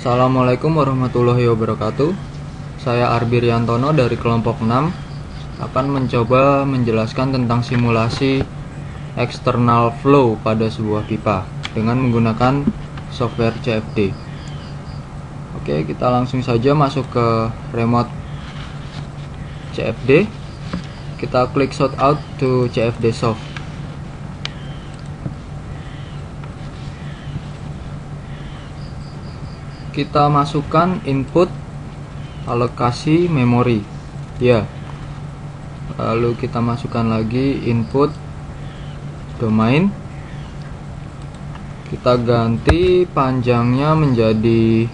Assalamualaikum warahmatullahi wabarakatuh. Saya Arbi Riantono dari kelompok 6 akan mencoba menjelaskan tentang simulasi external flow pada sebuah pipa dengan menggunakan software CFD. Oke, kita langsung saja masuk ke remote CFD. Kita klik short out to CFD soft. Kita masukkan input alokasi memori ya, lalu kita masukkan lagi input domain. Kita ganti panjangnya menjadi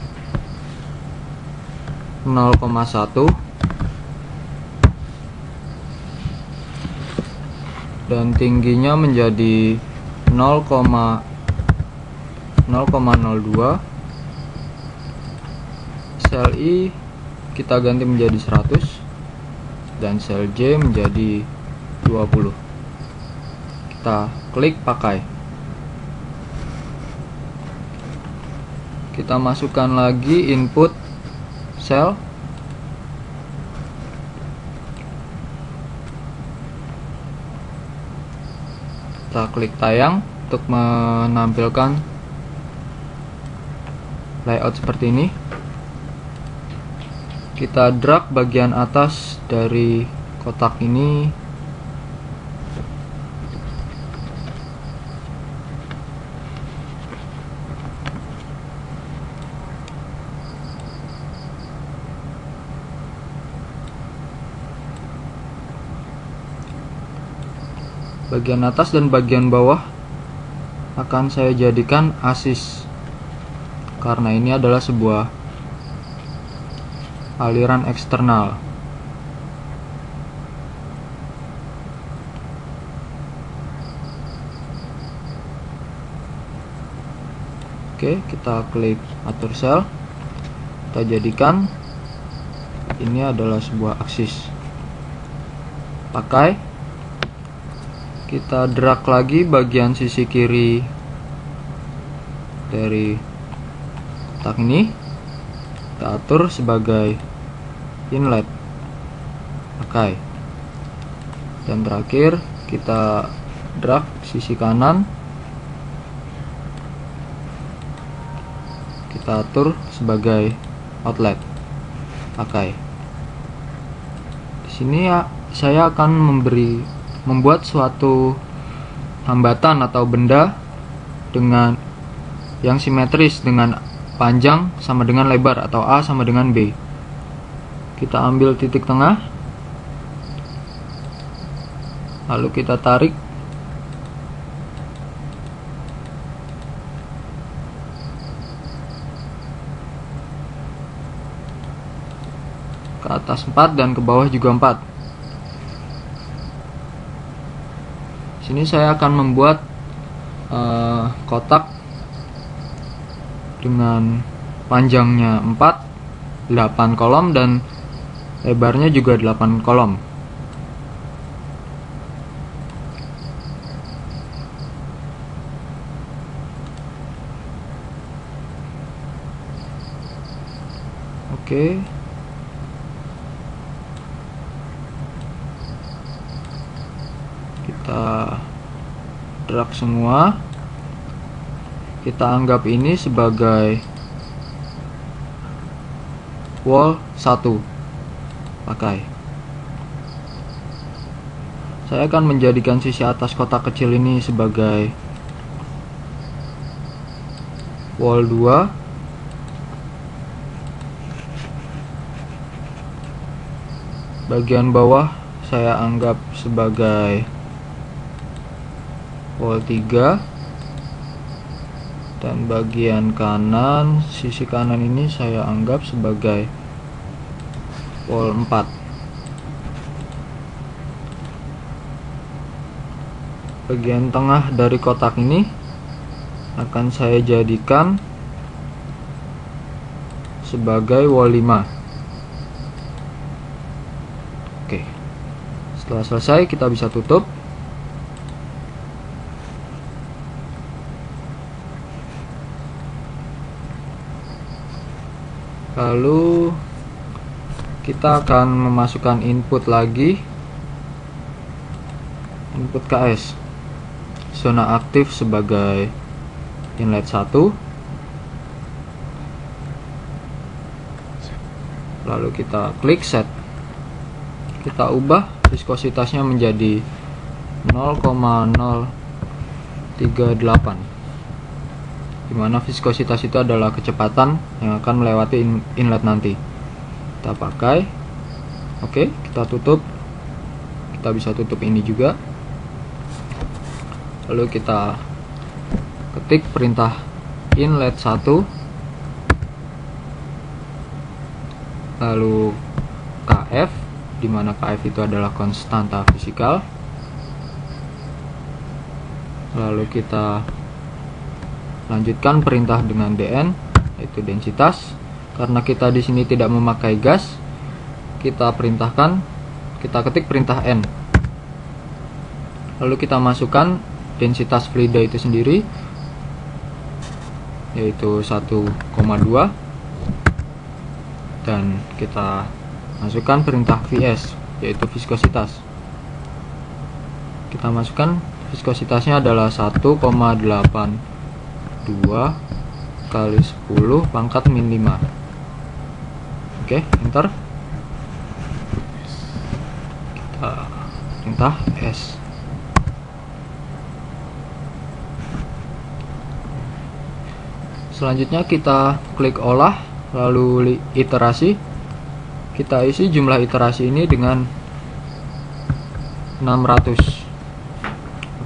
0,1 dan tingginya menjadi 0,02. Sel I kita ganti menjadi 100 dan sel J menjadi 20. Kita klik pakai. Kita masukkan lagi input sel. Kita klik tayang untuk menampilkan layout seperti ini. Kita drag bagian atas dari kotak ini bagian atas dan bagian bawah akan saya jadikan asis karena ini adalah sebuah aliran eksternal. Oke, kita klik atur sel. Kita jadikan ini adalah sebuah aksis. Pakai. Kita drag lagi bagian sisi kiri dari kotak ini. Kita atur sebagai inlet. Pakai. Dan terakhir kita drag sisi kanan. Kita atur sebagai outlet. Pakai. Di sini ya saya akan membuat suatu hambatan atau benda dengan yang simetris dengan panjang sama dengan lebar atau A sama dengan B. Kita ambil titik tengah, lalu kita tarik ke atas 4 dan ke bawah juga 4. Sini saya akan membuat kotak dengan panjangnya 4, 8 kolom dan lebarnya juga 8 kolom. Oke. Kita drag semua. Kita anggap ini sebagai wall 1. Pakai. Saya akan menjadikan sisi atas kotak kecil ini sebagai wall 2. Bagian bawah saya anggap sebagai wall 3. Dan bagian kanan, sisi kanan ini saya anggap sebagai wall 4. Bagian tengah dari kotak ini akan saya jadikan sebagai wall 5. Oke. Setelah selesai kita bisa tutup. Lalu kita akan memasukkan input lagi, input KS, zona aktif sebagai inlet 1. Lalu kita klik set, kita ubah viskositasnya menjadi 0,038, dimana viskositas itu adalah kecepatan yang akan melewati inlet nanti. Kita pakai, oke, kita tutup. Kita bisa tutup ini juga. Lalu kita ketik perintah inlet 1, lalu KF, dimana KF itu adalah konstanta fisikal. Lalu kita lanjutkan perintah dengan DN, yaitu densitas. Karena kita di sini tidak memakai gas, kita ketik perintah N. Lalu kita masukkan densitas fluida itu sendiri, yaitu 1,2, dan kita masukkan perintah VS, yaitu viskositas. Kita masukkan viskositasnya adalah 1,82 kali 10 pangkat min 5. Oke, enter. Kita perintah S. Selanjutnya kita klik olah, lalu iterasi. Kita isi jumlah iterasi ini dengan 600.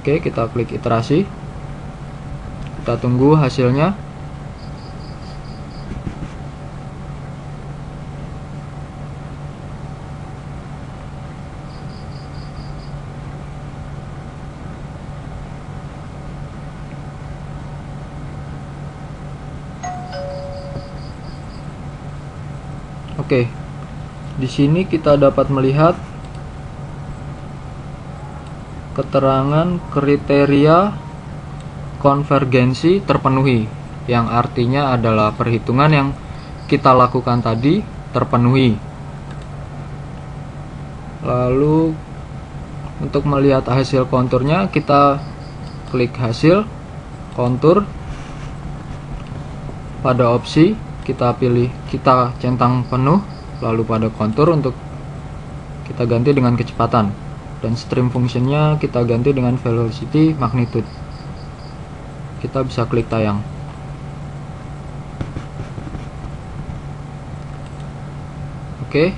Oke, kita klik iterasi. Kita tunggu hasilnya. Oke, di sini kita dapat melihat keterangan kriteria konvergensi terpenuhi, yang artinya adalah perhitungan yang kita lakukan tadi terpenuhi. Lalu untuk melihat hasil konturnya, kita klik hasil kontur. Pada opsi kita centang penuh, lalu pada kontur untuk kita ganti dengan kecepatan, dan stream functionnya kita ganti dengan velocity magnitude. Kita bisa klik tayang. Oke,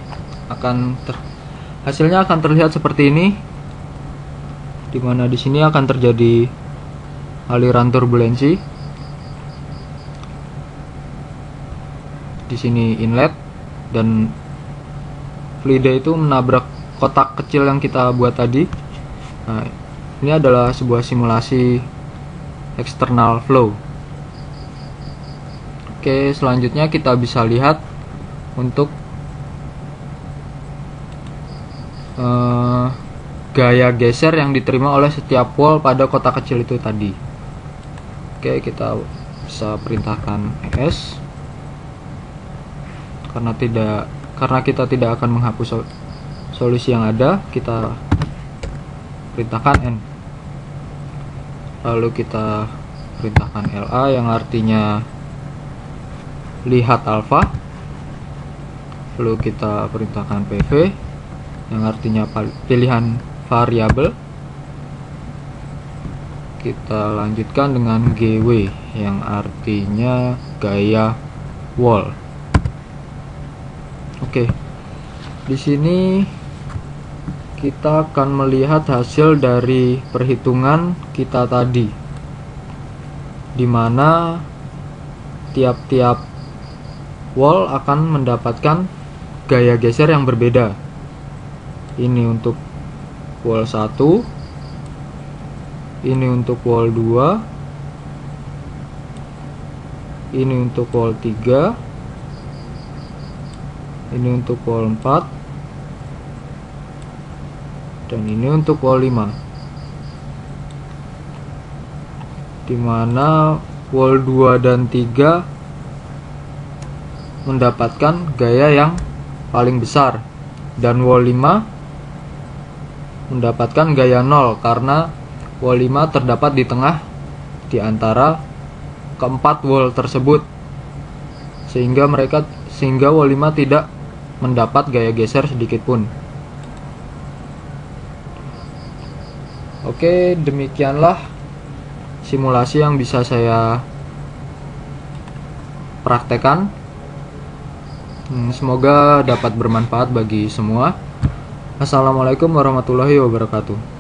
hasilnya akan terlihat seperti ini, dimana di sini akan terjadi aliran turbulensi. Di sini inlet, dan fluida itu menabrak kotak kecil yang kita buat tadi. Nah, ini adalah sebuah simulasi external flow. Oke, selanjutnya kita bisa lihat untuk gaya geser yang diterima oleh setiap wall pada kotak kecil itu tadi. Oke, kita bisa perintahkan ES. Karena kita tidak akan menghapus solusi yang ada, kita perintahkan N. Lalu kita perintahkan LA, yang artinya lihat alfa. Lalu kita perintahkan PV, yang artinya pilihan variabel. Kita lanjutkan dengan GW, yang artinya gaya wall. Oke, di sini kita akan melihat hasil dari perhitungan kita tadi, di mana tiap-tiap wall akan mendapatkan gaya geser yang berbeda. Ini untuk wall 1, ini untuk wall 2, ini untuk wall 3, ini untuk wall 4, dan ini untuk wall 5, dimana wall 2 dan 3 mendapatkan gaya yang paling besar, dan wall 5 mendapatkan gaya 0 karena wall 5 terdapat di tengah di antara keempat wall tersebut, sehingga wall 5 tidak mendapat gaya geser sedikit pun. Oke, demikianlah simulasi yang bisa saya praktekkan. Semoga dapat bermanfaat bagi semua. Assalamualaikum warahmatullahi wabarakatuh.